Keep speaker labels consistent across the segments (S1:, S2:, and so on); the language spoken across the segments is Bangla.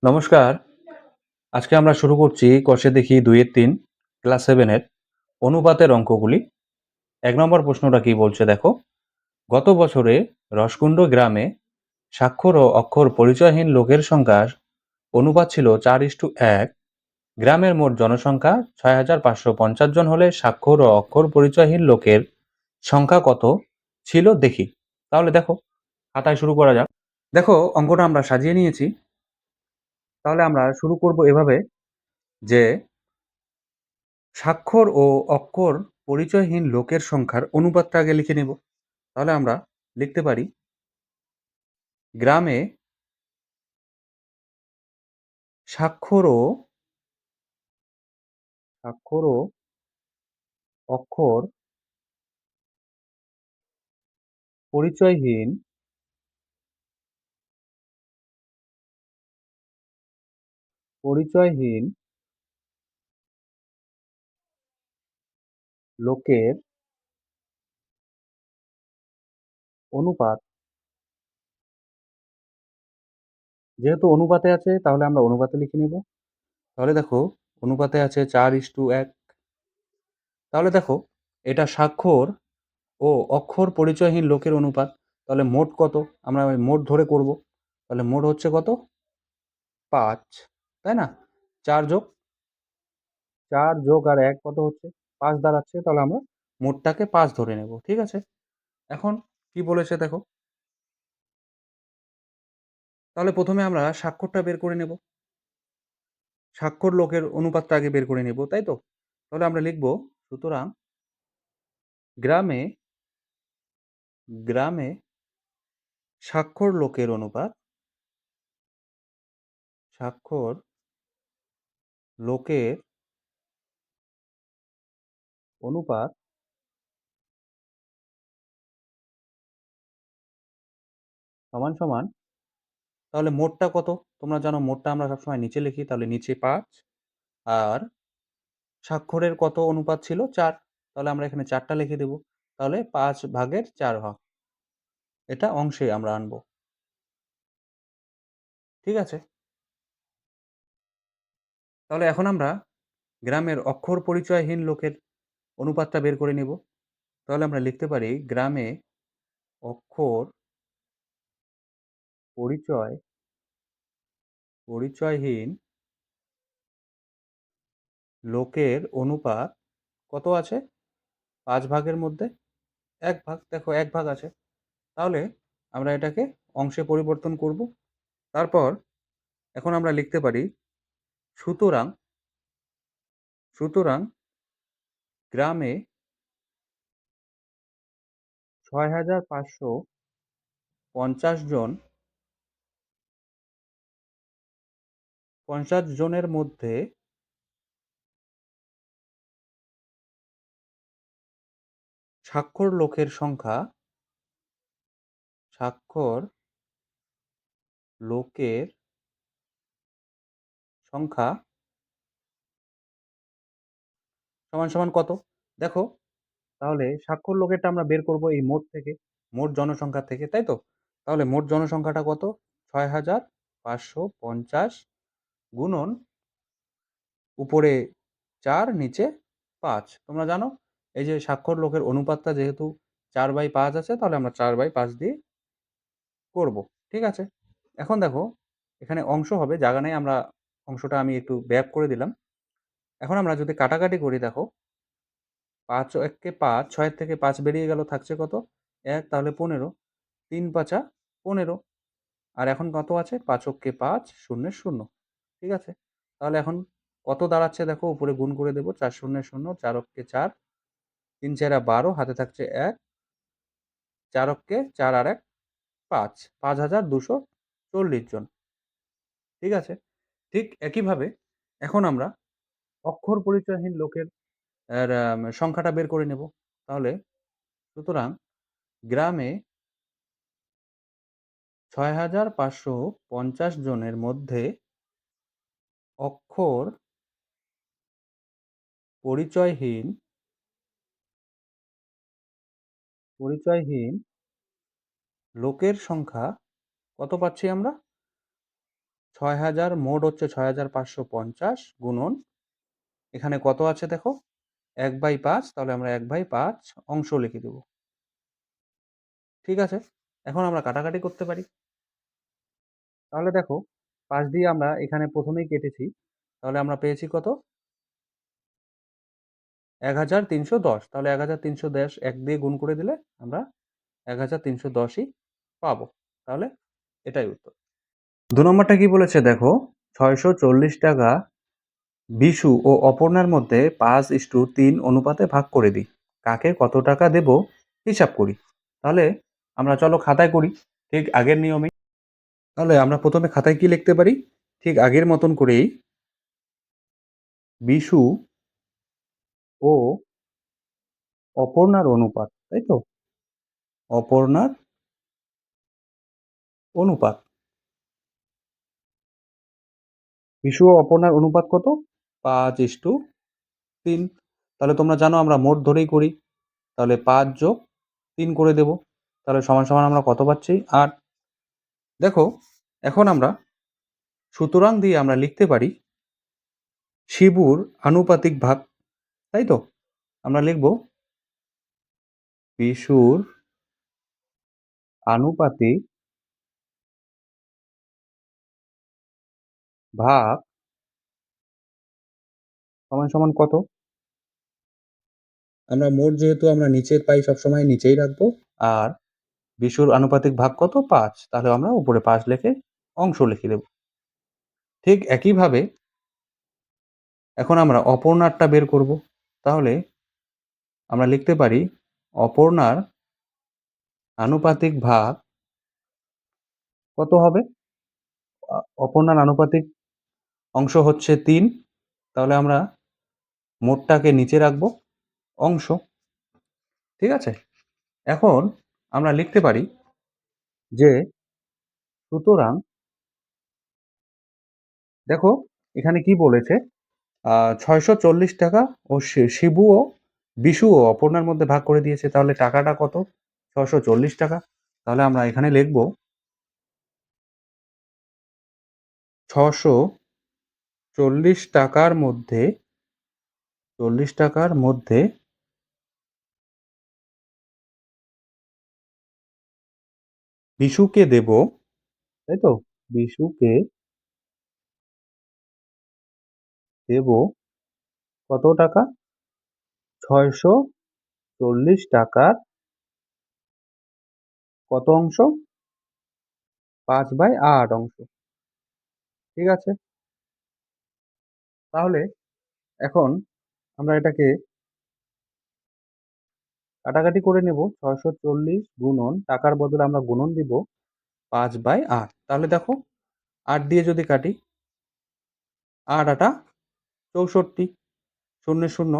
S1: নমস্কার। আজকে আমরা শুরু করছি কষে দেখি ২ এর ৩ ক্লাস 7 এর অনুপাতের অঙ্কগুলি। ১ নম্বর প্রশ্নটা কি বলছে দেখো। গত বছরে রসকুণ্ড গ্রামে স্বাক্ষর ও অক্ষর পরিচয়হীন লোকের সংখ্যার অনুপাত ছিল ৪:১। গ্রামের মোট জনসংখ্যা ৬৫৫০ জন হলে স্বাক্ষর ও অক্ষর পরিচয়হীন লোকের সংখ্যা কত ছিল দেখি। তাহলে দেখো, খাতায় শুরু করা যাক। দেখো, অঙ্কটা আমরা সাজিয়ে নিয়েছি। তাহলে আমরা শুরু করব এভাবে যে স্বাক্ষর ও অক্ষর পরিচয়হীন লোকের সংখ্যার অনুপাতটা আগে লিখে নেব। তাহলে আমরা লিখতে পারি গ্রামে স্বাক্ষর ও স্বাক্ষর ও অক্ষর পরিচয়হীন পরিচয়হীন লোকের অনুপাত। যেহেতু অনুপাতে আছে তাহলে আমরা অনুপাতে লিখে নেব। তাহলে দেখো, অনুপাতে আছে ৪:১। তাহলে দেখো, এটা স্বাক্ষর ও অক্ষর পরিচয়হীন লোকের অনুপাত। তাহলে মোট কত? আমরা ওই মোট ধরে করব। তাহলে মোট হচ্ছে কত? ৫, তাই না? ৪ যোগ আর ১ কত হচ্ছে? ৫ দাঁড়াচ্ছে। তাহলে আমরা মোটটাকে ৫ ধরে নেব। ঠিক আছে? এখন কি বলেছে দেখো। তাহলে ১ম এ আমরা স্বাক্ষরটা বের করে নেব। স্বাক্ষর লোকের অনুপাতটা আগে বের করে নেব, তাই তো? তাহলে আমরা লিখব, সুতরাং গ্রামে গ্রামে স্বাক্ষর লোকের অনুপাত, স্বাক্ষর লোকের অনুপাত সমান, সমান। তাহলে মোটটা কত? তোমরা জানো মোটটা আমরা সবসময় নিচে লিখি। তাহলে নিচে ৫ আর স্বাক্ষরের কত অনুপাত ছিল? ৪। তাহলে আমরা এখানে ৪ টা লিখে দেব। তাহলে ৫/৪ ভাগ। এটা অংশে আমরা আনবো। ঠিক আছে? তাহলে এখন আমরা গ্রামের অক্ষর পরিচয়হীন লোকের অনুপাতটা বের করে নিব। তাহলে আমরা লিখতে পারি গ্রামে অক্ষর পরিচয়হীন লোকের অনুপাত কত আছে? ৫ ভাগের মধ্যে ১ ভাগ। দেখো, ১ ভাগ আছে। তাহলে আমরা এটাকে অংশে পরিবর্তন করব। তারপর এখন আমরা লিখতে পারি সুতরাং সুতরাং গ্রামে ৬৫৫০ জন ৫০ জনের মধ্যে স্বাক্ষর লোকের সংখ্যা স্বাক্ষর লোকের সংখ্যা সমান, সমান কত? দেখো, তাহলে স্বাক্ষর লোকেরটা আমরা বের করব এই মোট থেকে, মোট জনসংখ্যা থেকে, তাই তো? তাহলে মোট জনসংখ্যাটা কত? ৬৫৫০ গুণন উপরে ৪ নিচে ৫। তোমরা জানো এই যে স্বাক্ষর লোকের অনুপাতটা যেহেতু ৪/৫ আছে, তাহলে আমরা ৪/৫ দিয়ে করব। ঠিক আছে? এখন দেখো, এখানে অংশ হবে, জায়গা নেই, আমরা অংশটা আমি একটু ব্যাক করে দিলাম। এখন আমরা যদি কাটাকাটি করি দেখো, ৫ ও ১ কে ৫, ৬ থেকে ৫ বেরিয়ে গেল, থাকছে কত? ১, তাহলে ১৫। ৩ ৫ ১৫। আর এখন কত আছে? ৫ ক কে ৫, ০ ০। ঠিক আছে? তাহলে এখন কত দাঁড়াচ্ছে দেখো, উপরে গুণ করে দেব। ৪ ০ ০, ৪ ক কে ৪, ৩ ৪ ১২, হাতে থাকছে ১, ৪ ক কে ৪ আর ১ ৫, ৫,২৪০ জন। ঠিক আছে? ঠিক একইভাবে এখন আমরা অক্ষর পরিচয়হীন লোকের সংখ্যাটা বের করে নেব। তাহলে সুতরাং গ্রামে ৬৫৫০ জনের মধ্যে অক্ষর পরিচয়হীন পরিচয়হীন লোকের সংখ্যা কত পাচ্ছি আমরা? ৬,০০০ মোট হচ্ছে ৬,৫৫০ গুণন এখানে কত আছে দেখো ১/৫ তাহলে আমরা ১/৫ অংশ লিখে দেব। ঠিক আছে? এখন আমরা কাটাকাটি করতে পারি। তাহলে দেখো ৫ দিয়ে আমরা এখানে ১ম এই কেটেছি। তাহলে আমরা পেয়েছি কত? ১,৩১০ তাহলে ১,৩১০ ১ দিয়ে গুণ করে দিলে আমরা ১,৩১০ ই পাবো। তাহলে এটাই উত্তর। ২ নম্বরটা কি বলেছে দেখো, ৳৬৪০ বিশু ও অপর্ণার মধ্যে ৫:৩ অনুপাতে ভাগ করে দিই। কাকে কত টাকা দেব হিসাব করি। তাহলে আমরা চলো খাতায় করি, ঠিক আগের নিয়মেই। তাহলে আমরা ১ম এ খাতায় কি লিখতে পারি? ঠিক আগের মতন করেই বিশু ও অপর্ণার অনুপাত, তাই তো? অপর্ণার অনুপাত। বিশু ও অপর্ণার অনুপাত কত? ৫:৩। তাহলে তোমরা জানো আমরা মোট ধরেই করি। তাহলে ৫ যোগ ৩ করে দেব। তাহলে সমান, সমান আমরা কত পাচ্ছি? ৮। দেখো এখন আমরা সুতরাং দিয়ে আমরা লিখতে পারি শিবুর আনুপাতিক ভাগ, তাই তো? আমরা লিখব বিশুর আনুপাতিক ভাগ সমান, সমান কত? আমরা মোট যেহেতু আমরা নিচের পাই সবসময় নিচেই রাখবো। আর বিশুর আনুপাতিক ভাগ কত? ৫। তাহলে আমরা উপরে ৫ লিখে অংশ লিখে দেব। ঠিক একইভাবে এখন আমরা অপর্ণারটা বের করব। তাহলে আমরা লিখতে পারি অপর্ণার আনুপাতিক ভাগ কত হবে? অপর্ণার আনুপাতিক অংশ হচ্ছে ৩। তাহলে আমরা মোটটাকে নিচে রাখবো, অংশ। ঠিক আছে? এখন আমরা লিখতে পারি যে সুতরাং দেখো এখানে কি বলেছে? ৳৬৪০ ও শিবু ও বিশু ও অপর্ণার মধ্যে ভাগ করে দিয়েছে। তাহলে টাকাটা কত? ৳৬৪০। তাহলে আমরা এখানে লিখব ৳৬৪০ মধ্যে ৳৪০ বিশুকে দেব, তাই তো? বিশুকে দেব কত টাকা? ৳৬৪০ কত অংশ? ৫/৮ অংশ। ঠিক আছে? তাহলে এখন আমরা এটাকে কাটাকাটি করে নেব। ৬৪০ গুণন টাকার বদলে আমরা গুণন দিব ৫/৮। তাহলে দেখো ৮ দিয়ে যদি কাটি ৮ আটা ৬৪, শূন্যে, শূন্য।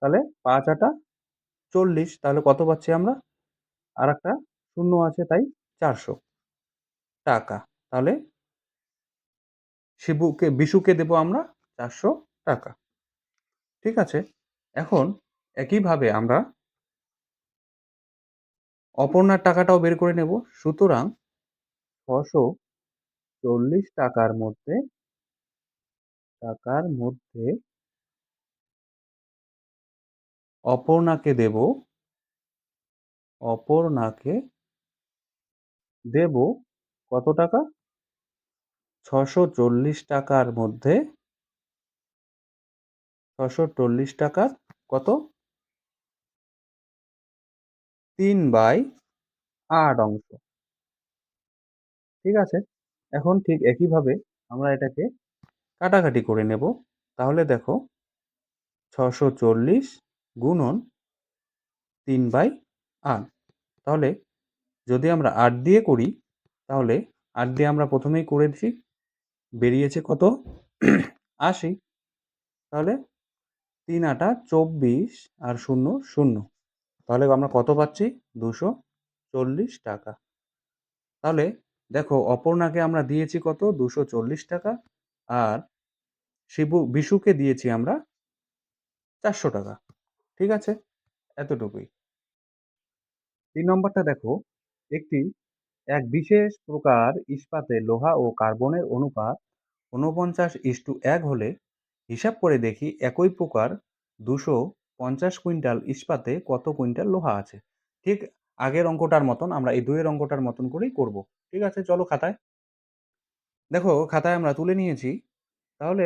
S1: তাহলে ৫ আটা ৪০। তাহলে কত পাচ্ছি আমরা? আরেকটা শূন্য আছে তাই ৳৪০০। তাহলে বিশুকে দেব আমরা ৳৪০০। ঠিক আছে? এখন একইভাবে আমরা অপর্ণার টাকাটাও বের করে নেব। সুতরাং ৳৬৪০ মধ্যে অপর্ণাকে দেব অপর্ণাকে দেব কত টাকা? ৳৬৪০ মধ্যে ৳৬৪০ কত? ৩/৮ অংশ। ঠিক আছে? এখন ঠিক একইভাবে আমরা এটাকে কাটাকাটি করে নেব। তাহলে দেখো ৬৪০ গুণন ৩/৮। তাহলে যদি আমরা ৮ দিয়ে করি তাহলে ৮ দিয়ে আমরা ১ম এই করেছি। বেরিয়েছে কত? ৮০। তাহলে ৩ আটা ২৪ আর ০, ০। তাহলে আমরা কত পাচ্ছি? ৳২৪০। তাহলে দেখো অপর্ণাকে আমরা দিয়েছি কত? ৳২৪০ আর বিশুকে দিয়েছি আমরা ৳৪০০। ঠিক আছে? এতটুকুই। ৩ নম্বরটা দেখো, একটি এক বিশেষ প্রকার ইস্পাতে লোহা ও কার্বনের অনুপাত 49:1 হলে হিসাব করে দেখি একই প্রকার 250 কুইন্টাল ইস্পাতে কত কুইন্টাল লোহা আছে। ঠিক আগের অঙ্কটার মতন আমরা এই ২ এর অঙ্কটার মতন করেই করব। ঠিক আছে? চলো খাতায়। দেখো খাতায় আমরা তুলে নিয়েছি। তাহলে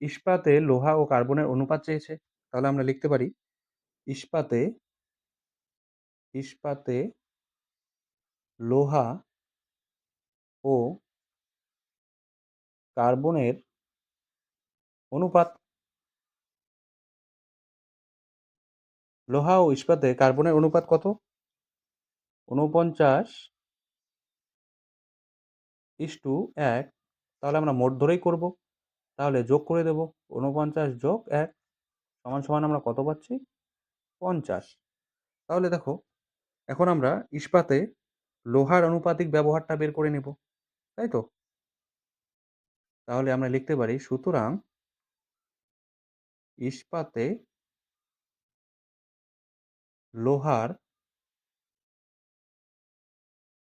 S1: ইস্পাতে লোহা ও কার্বনের অনুপাত চেয়েছে। তাহলে আমরা লিখতে পারি ইস্পাতে ইস্পাতে লোহা ও কার্বনের অনুপাত। লোহা ও ইস্পাতে কার্বনের অনুপাত কত? 49:1। তাহলে আমরা মোট ধরেই করব। তাহলে যোগ করে দেব। 49 যোগ 1 সমান সমান আমরা কত পাচ্ছি? 50। তাহলে দেখো এখন আমরা ইস্পাতে লোহার আনুপাতিক ব্যবহারটা বের করে নেব। তাই তো? তাহলে আমরা লিখতে পারি সুতরাং ইস্পাতে লোহার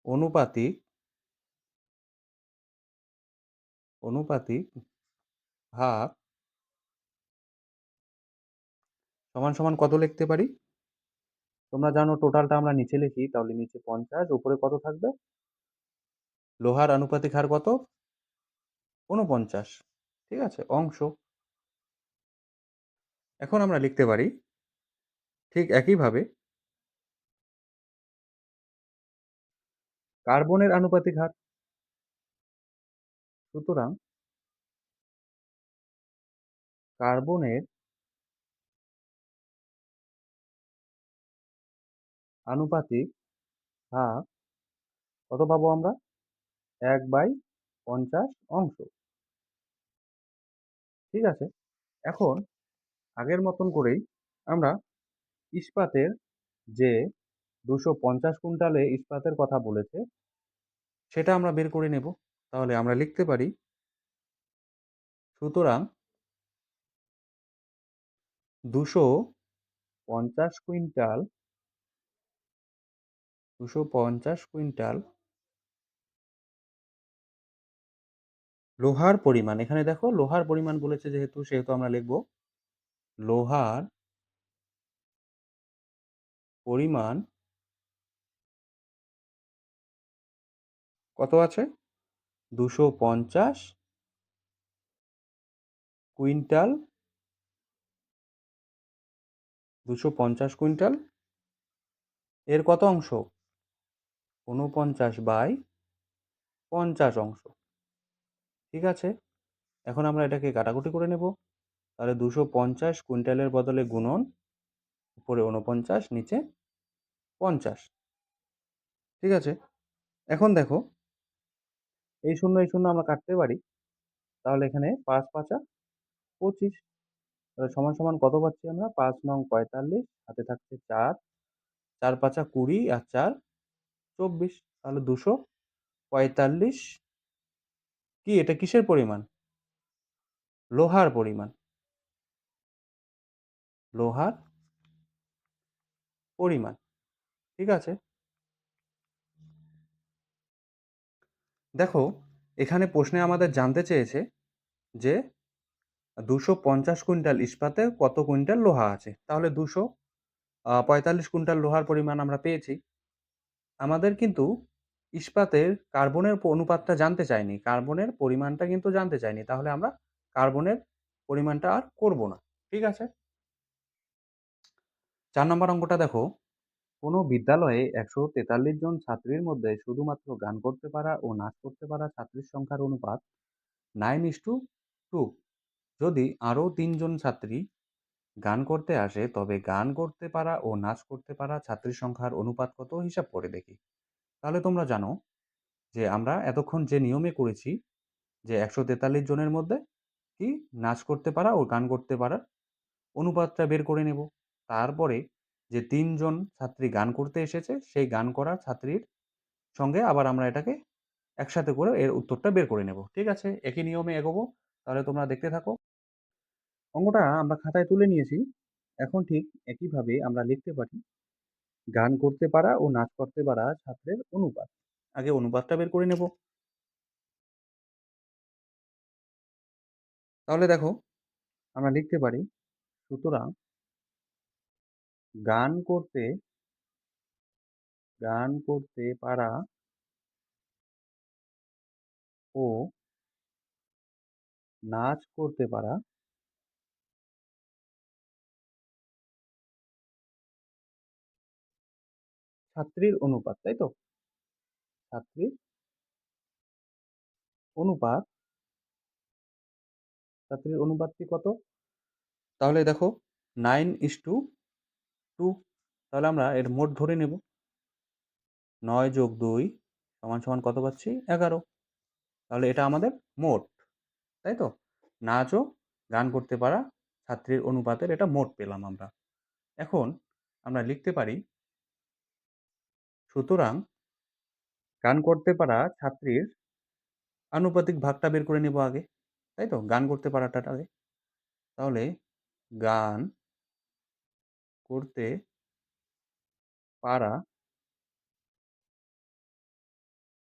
S1: অনুপাতিক অনুপাতিক ভাগ সমান সমান কত লিখতে পারি? তোমরা জানো টোটালটা আমরা নিচে লিখি, তাহলে নিচে 50 উপরে কত থাকবে? লোহার আনুপাতিক হার কত? 49। ঠিক আছে? অংশ। এখন আমরা লিখতে পারি ঠিক একইভাবে কার্বনের আনুপাতিক হার। সুতরাং কার্বনের আনুপাতিক হার কত পাবো আমরা? 1/50 অংশ। ঠিক আছে? এখন আগের মতন করেই আমরা ইস্পাতের যে 250 কুইন্টালে ইস্পাতের কথা বলেছে সেটা আমরা বের করে নেব। তাহলে আমরা লিখতে পারি সুতরাং 250 কুইন্টাল 250 কুইন্টাল লোহার পরিমাণ, এখানে দেখো লোহার পরিমাণ বলেছে যেহেতু সেহেতু আমরা লিখব লোহার পরিমাণ কত আছে? 250 কুইন্টাল 250 কুইন্টাল এর কত অংশ? 49/50 অংশ। ঠিক আছে? এখন আমরা এটাকে কাটাকুটি করে নেব। তাহলে 250 কুইন্টালের বদলে গুণন, উপরে 49 নিচে 50। ঠিক আছে? এখন দেখো এই শূন্য আমরা কাটতে পারি। তাহলে এখানে ৫ ৫ ২৫। তাহলে সমান সমান কত পাচ্ছি আমরা? ৫ নং ৪৫, হাতে থাকছে ৪, ৪ ৫ ২০ আর ৪ ২৪। তাহলে 245 কি এটা কিসের পরিমাণ? লোহার পরিমাণ। লোহার পরিমাণ। ঠিক আছে? দেখো এখানে প্রশ্নে আমাদের জানতে চেয়েছে যে 250 কুইন্টাল ইস্পাতে কত কুইন্টাল লোহা আছে? তাহলে 245 কুইন্টাল লোহার পরিমাণ আমরা পেয়েছি। আমাদের কিন্তু ইস্পাতের কার্বনের অনুপাতটা জানতে চায়নি। কার্বনের পরিমাণটা কিন্তু জানতে চায়নি। তাহলে আমরা কার্বনের পরিমাণটা আর করব না। ঠিক আছে? ৪ নম্বর অঙ্কটা দেখো, কোনো বিদ্যালয়ে ১৪৩ জন ছাত্রীর মধ্যে শুধুমাত্র গান করতে পারা ও নাচ করতে পারা ছাত্রীর সংখ্যার অনুপাত 9:2। যদি আরও ৩ জন ছাত্রী গান করতে আসে তবে গান করতে পারা ও নাচ করতে পারা ছাত্রীর সংখ্যার অনুপাত কত হিসাব করে দেখি। তাহলে তোমরা জানো যে আমরা এতক্ষণ যে নিয়মে করেছি যে ১৪৩ জনের মধ্যে কি নাচ করতে পারা ও গান করতে পারার অনুপাতটা বের করে নেব। তারপরে যে ৩ জন ছাত্রী গান করতে এসেছে সেই গান করা ছাত্রীর সঙ্গে আবার আমরা এটাকে একসাথে করে এর উত্তরটা বের করে নেব। ঠিক আছে? একই নিয়মে এগোবো। তাহলে তোমরা দেখতে থাকো। অঙ্কটা আমরা খাতায় তুলে নিয়েছি। এখন ঠিক একইভাবে আমরা লিখতে পারি গান করতে পারা ও নাচ করতে পারা ছাত্রের অনুপাত। আগে অনুপাতটা বের করে নেব। তাহলে দেখো আমরা লিখতে পারি, সুতরাং গান করতে গান করতে পারা ও নাচ করতে পারা ছাত্রীর অনুপাত, তাই তো? ছাত্রীর অনুপাত, ছাত্রীর অনুপাতটি কত? তাহলে দেখো 9:2। তাহলে আমরা এর মোট ধরে নেব। 9 যোগ 2 সমান সমান কত পাচ্ছি? 11। তাহলে এটা আমাদের মোট, তাই তো? নাচ ও গান করতে পারা ছাত্রীর অনুপাতের এটা মোট পেলাম আমরা। এখন আমরা লিখতে পারি, সুতরাং গান করতে পারা ছাত্রীর আনুপাতিক ভাগটা বের করে নেব আগে, তাই তো? গান করতে পারাটা আগে। তাহলে গান করতে পারা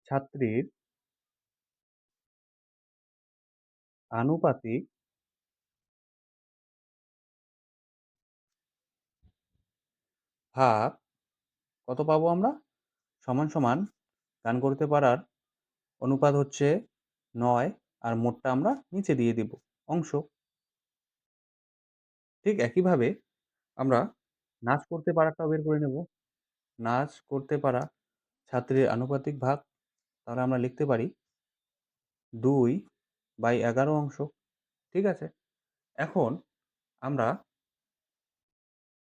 S1: ছাত্রীর আনুপাতিক ভাগ কত পাবো আমরা? সমান সমান গান করতে পারার অনুপাত হচ্ছে 9, আর মোটটা আমরা নিচে দিয়ে দিব অংশ। ঠিক একইভাবে আমরা নাচ করতে পারাটাও বের করে নেব। নাচ করতে পারা ছাত্রীর আনুপাতিক ভাগ, তাহলে আমরা লিখতে পারি 2/11 অংশ। ঠিক আছে? এখন আমরা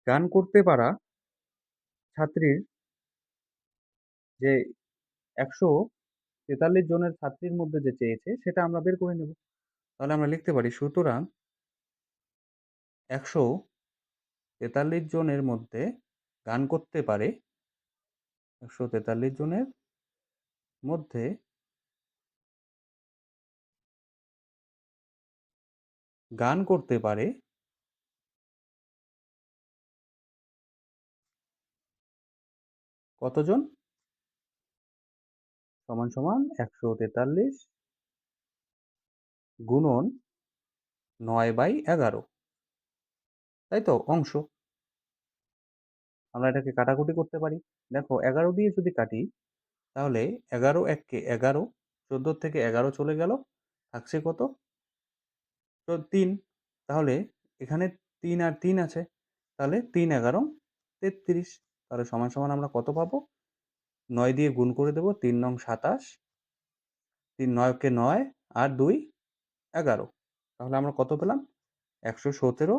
S1: গান করতে পারা ছাত্রীর যে 143 জনের ছাত্রীর মধ্যে যে চেয়েছে সেটা আমরা বের করে নেব। তাহলে আমরা লিখতে পারি, সুতরাং 143 জনের মধ্যে গান করতে পারে, 143 জনের মধ্যে গান করতে পারে কতজন? সমান সমান 143 গুণন 9/11, তাই তো? অংশ। আমরা এটাকে কাটাকুটি করতে পারি। দেখো 11 দিয়ে যদি কাটি তাহলে 11 এককে 11, 14 থেকে 11 চলে গেল, থাকছে কত? তো 3। তাহলে এখানে 3 আর 3 আছে, তাহলে 3×11 33। তাহলে সমান সমান আমরা কত পাবো? 9 দিয়ে গুণ করে দেব, 3×9 = 27, 3 9 কে 9 আর 2 11। তাহলে আমরা কত পেলাম? 117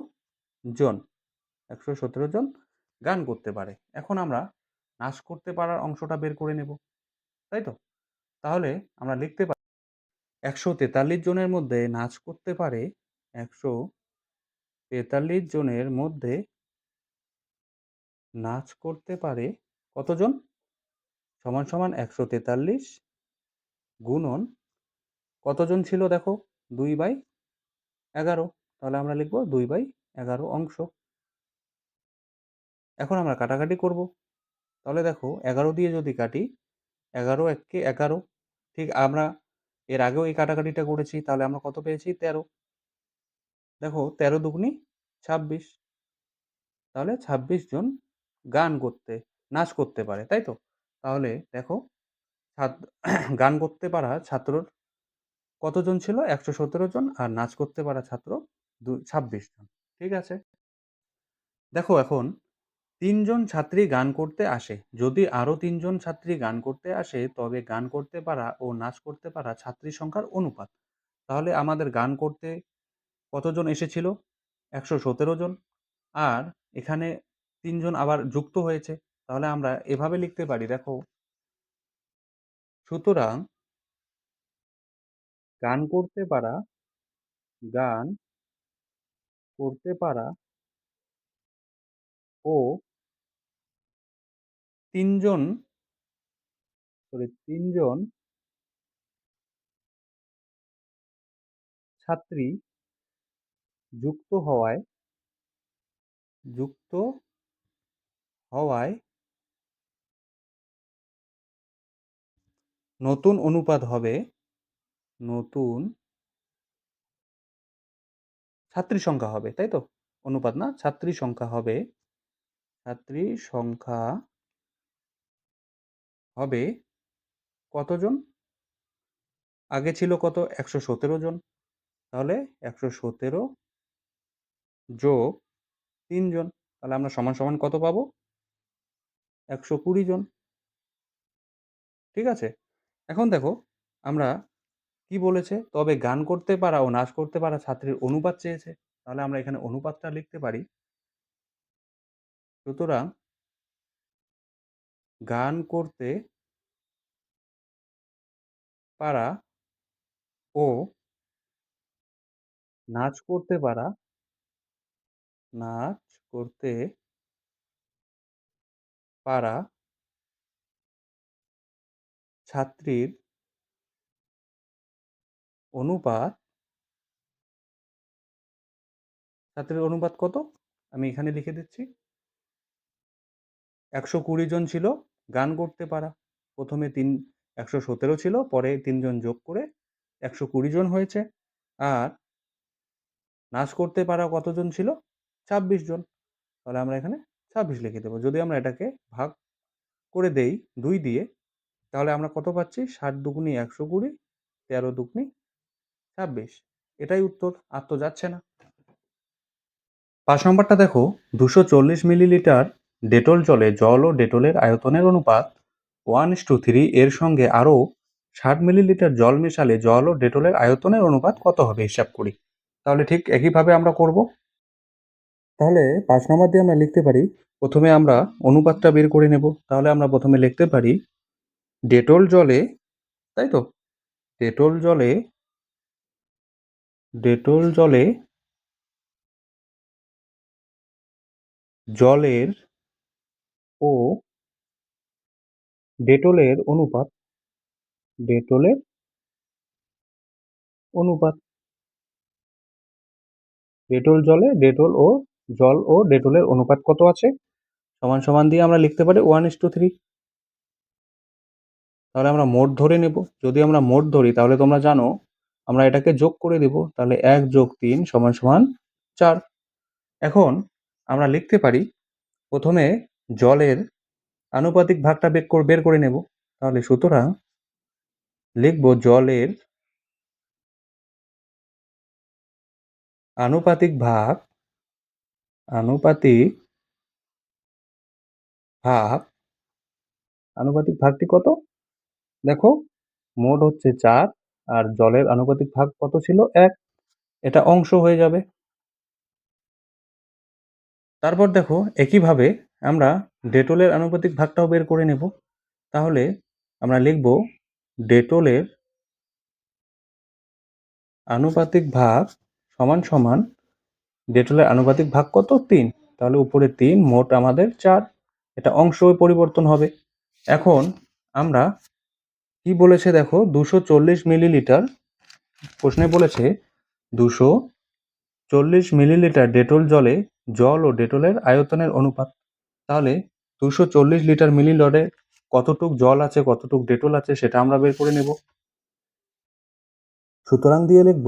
S1: জন। 117 জন গান করতে পারে। এখন আমরা নাচ করতে পারার অংশটা বের করে নেব, তাই তো? তাহলে আমরা লিখতে পারি, 143 জনের মধ্যে নাচ করতে পারে, 143 জনের মধ্যে নাচ করতে পারে কতজন? সমান সমান 143 গুণন কতজন ছিল দেখো? 2/11। তাহলে আমরা লিখব 2/11 অংশ। এখন আমরা কাটাকাটি করব। তাহলে দেখো 11 দিয়ে যদি কাটি, 11 এককে 11। ঠিক আমরা এর আগেও এই কাটাকাটিটা করেছি, তাহলে আমরা কত পেয়েছি? 13। দেখো 13 দুগুণি 26। তাহলে 26 জন গান করতে, নাচ করতে পারে, তাই তো? তাহলে দেখো গান করতে পারা ছাত্রর কতজন ছিল? 117 জন, আর নাচ করতে পারা ছাত্র 26 জন। ঠিক আছে? দেখো এখন ৩ জন ছাত্রী গান করতে আসে। যদি আরো ৩ জন ছাত্রী গান করতে আসে, তবে গান করতে পারা ও নাচ করতে পারা ছাত্রীর সংখ্যার অনুপাত। তাহলে আমাদের গান করতে কতজন এসেছিল? ১১৭ জন। আর এখানে ৩ জন আবার যুক্ত হয়েছে। তাহলে আমরা এভাবে লিখতে পারি, দেখো, সুতরাং গান করতে পারা গান করতে পারা ও ৩ জন ৩ জন ছাত্রী যুক্ত হওয়ায় যুক্ত হওয়ায় নতুন অনুপাত হবে, নতুন ছাত্রী সংখ্যা হবে, তাই তো? অনুপাত না, ছাত্রী সংখ্যা হবে, ছাত্রী সংখ্যা হবে কতজন? আগে ছিল কত? 117 জন। তাহলে 117 যোগ 3 জন। তাহলে আমরা সমান সমান কত পাবো? 120 জন। ঠিক আছে? এখন দেখো আমরা কি বলেছে? তবে গান করতে পারা ও নাচ করতে পারা ছাত্রীর অনুপাত চেয়েছে। তাহলে আমরা এখানে অনুপাতটা লিখতে পারি। সুতরাং গান করতে পারা ও নাচ করতে পারা, নাচ করতে পারা ছাত্রীর অনুপাত, ছাত্রীর অনুপাত কত? আমি এখানে লিখে দিচ্ছি। 120 জন ছিল গান করতে পারা। প্রথমে 117 ছিল, পরে 3 জন যোগ করে 120 জন হয়েছে। আর নাচ করতে পারা কতজন ছিল? 26 জন। তাহলে আমরা এখানে 26 লিখে দেবো। যদি আমরা এটাকে ভাগ করে দেই 2 দিয়ে, তাহলে আমরা কত পাচ্ছি? 7 দুগুনি 120, 13 দুগুনি 26। এটাই উত্তর, আর তো যাচ্ছে না। 5 নম্বরটা দেখো, 240 মিলিলিটার ডেটল জলে জল ও ডেটলের আয়তনের অনুপাত 1:3 এর সঙ্গে আরও 60 মিলিলিটার জল মেশালে জল ও ডেটলের আয়তনের অনুপাত কত হবে? হিসাব করি। তাহলে ঠিক একইভাবে আমরা করব। তাহলে 5 নম্বর দিয়ে আমরা লিখতে পারি, প্রথমে আমরা অনুপাতটা বের করে নেব। তাহলে আমরা প্রথমে লিখতে পারি ডেটল জলে, তাই তো? ডেটল জলে, ডেটল জলে জলের ও ডেটলের অনুপাত, ডেটলের অনুপাত, ডেটল জলে ডেটল ও জল ও ডেটলের অনুপাত কত আছে? সমান সমান দিয়ে আমরা লিখতে পারি 1:3। তাহলে আমরা মোট ধরে নেব। যদি আমরা মোট ধরি তাহলে তোমরা জানো আমরা এটাকে যোগ করে দেব। তাহলে 1 যোগ 3 সমান সমান 4। এখন আমরা লিখতে পারি প্রথমে জলের আনুপাতিক ভাগটা বের করে নেব। তাহলে সুতরাং লিখব জলের আনুপাতিক ভাগ, আনুপাতিক ভাগ, আনুপাতিক ভাগটি কত? দেখো মোট হচ্ছে 4 আর জলের আনুপাতিক ভাগ কত ছিল? 1। এটা অংশ হয়ে যাবে। তারপর দেখো একইভাবে আমরা ডেটলের আনুপাতিক ভাগটাও বের করে নেব। তাহলে আমরা লিখব ডেটলের আনুপাতিক ভাগ সমান সমান ডেটলের আনুপাতিক ভাগ কত? 3। তাহলে উপরে 3, মোট আমাদের 4। এটা অংশ পরিবর্তন হবে। এখন আমরা কি বলেছে দেখো, 240 মিলিলিটার, প্রশ্নে বলেছে 240 মিলিলিটার ডেটল জলে জল ও ডেটলের আয়তনের অনুপাত। তাহলে 240 লিটার মিলিলিটারে কতটুক জল আছে, কতটুক ডেটল আছে সেটা আমরা বের করে নেব। সুতরাং দিয়ে লিখব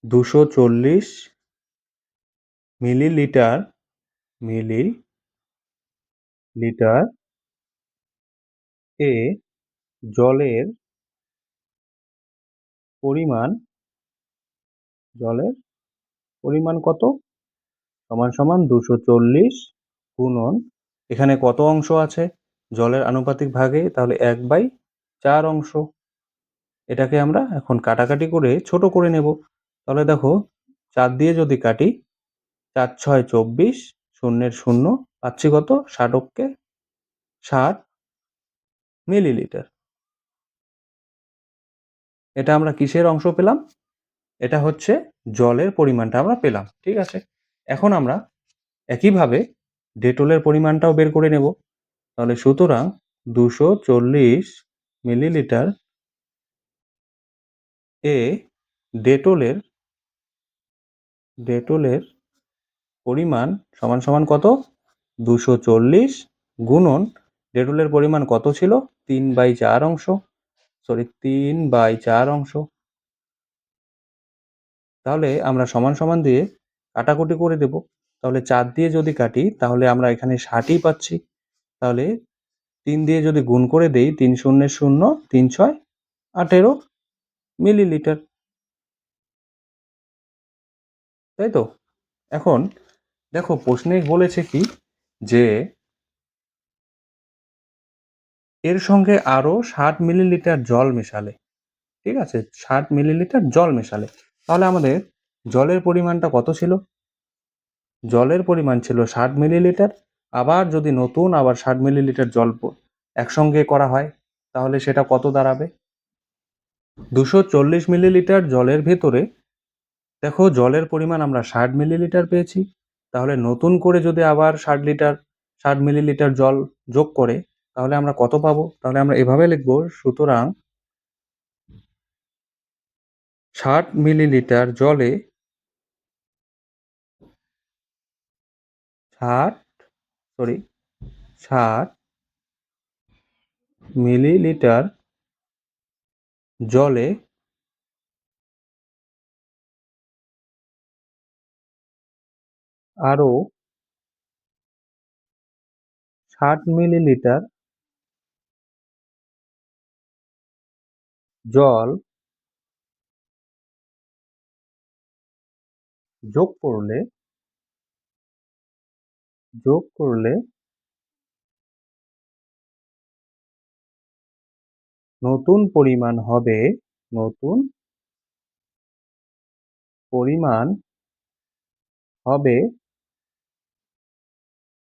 S1: 240 মিলিলিটার, মিলিলিটার এ জলের পরিমাণ, জলের পরিমাণ কত? সমান সমান 240 গুণন, এখানে কত অংশ আছে জলের আনুপাতিক ভাগে? তাহলে 1/4 অংশ। এটাকে আমরা এখন কাটাকাটি করে ছোট করে নেব। তাহলে দেখো 4 দিয়ে যদি কাটি, 4 6 24, শূন্যের শূন্য, পাচ্ছি কত? 60 60 মিলিলিটার। এটা আমরা কিসের অংশ পেলাম? এটা হচ্ছে জলের পরিমাণটা আমরা পেলাম। ঠিক আছে, এখন আমরা একইভাবে ডেটলের পরিমাণটাও বের করে নেব। তাহলে সুতরাং 240 মিলিলিটার এ ডেটলের, ডেটলের পরিমাণ সমান সমান কত? 240 গুণন ডেটলের পরিমাণ কত ছিল? 3/4 অংশ, সরি 3/4 অংশ। তাহলে আমরা সমান সমান দিয়ে কাটাকুটি করে দেব। তাহলে 4 দিয়ে যদি কাটি তাহলে আমরা এখানে 60ই পাচ্ছি। তাহলে 3 দিয়ে যদি গুণ করে দেই, 3 শূন্যে 0, 3 6 18 মিলিলিটার, তাই তো? এখন দেখো প্রশ্নে বলেছে কি যে এর সঙ্গে আরো 60 মিলিলিটার জল মেশালে, ঠিক আছে, 60 মিলিলিটার জল মেশালে, তাহলে আমাদের জলের পরিমাণটা কত ছিল? জলের পরিমাণ ছিল 60 মিলিলিটার। আবার যদি নতুন আবার 60 মিলিলিটার জল একসঙ্গে করা হয় তাহলে সেটা কত দাঁড়াবে? 240 মিলিলিটার জলের ভেতরে দেখো জলের পরিমাণ আমরা 60 মিলিলিটার পেয়েছি। তাহলে নতুন করে যদি আবার 60 মিলিলিটার জল যোগ করে তাহলে আমরা কত পাবো? তাহলে আমরা এভাবে লিখব, সুতরাং 60 মিলিলিটার জলে 60 সরি 60 মিলিলিটার জলে আরো 60 মিলিলিটার জল যোগ করলে যোগ করলে নতুন পরিমাণ হবে, নতুন পরিমাণ হবে,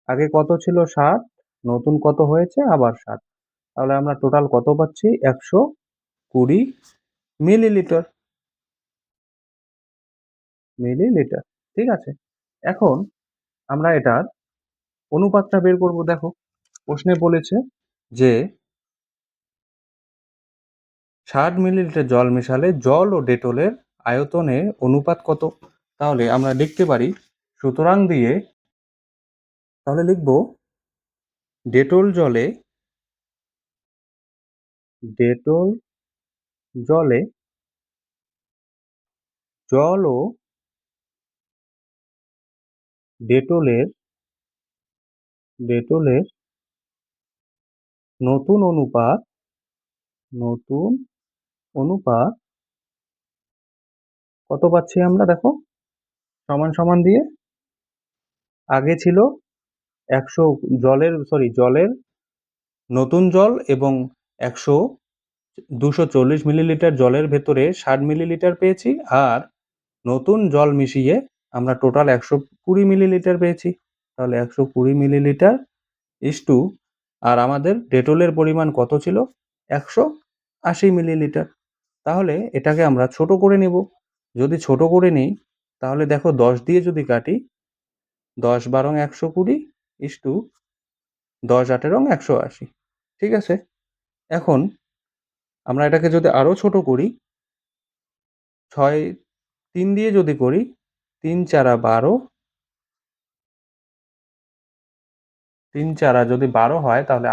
S1: আগে কত ছিল 60, নতুন কত হয়েছে আবার 60, তাহলে আমরা টোটাল কত পাচ্ছি? 120 মিলিলিটার, মিলিলিটার, ঠিক আছে। এখন আমরা এটার অনুপাতটা বের করব। দেখো প্রশ্নে বলেছে যে 60 মিলিলিটার জল মেশালে জল ও ডেটলের আয়তনের অনুপাত কত? তাহলে আমরা লিখতে পারি, সুতরাং দিয়ে তাহলে লিখব ডেটল জলে ডেটল জলে জল ও ডেটলের ডেটলের নতুন অনুপাত, নতুন অনুপাত কত পাচ্ছি আমরা? দেখো সমান সমান দিয়ে আগে ছিল 100 জলের নতুন জল এবং 240 মিলিলিটার জলের ভেতরে 60 মিলিলিটার পেয়েছি, আর নতুন জল মিশিয়ে আমরা টোটাল 120 মিলিলিটার পেয়েছি। তাহলে 120 মিলিলিটার ইস্টু, আর আমাদের ডেটলের পরিমাণ কত ছিল? 180 মিলিলিটার। তাহলে এটাকে আমরা ছোট করে নেব। যদি ছোট করে নিই তাহলে দেখো 10 দিয়ে যদি কাটি, 10 12 120 ইস্টু 10 18 180, ঠিক আছে। এখন আমরা এটাকে যদি আরো ছোট করি, 6 3 দিয়ে যদি করি, 3 4 12, 3 4 যদি 12 হয় তাহলে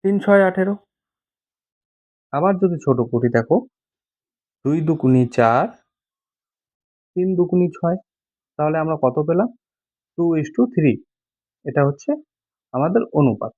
S1: 3 6 18। আবার যদি ছোট করি, দেখো 2 দুগুনি 4, 3 দুগুনি 6, তাহলে আমরা কত পেলাম? 2:3। এটা হচ্ছে আমাদের অনুপাত।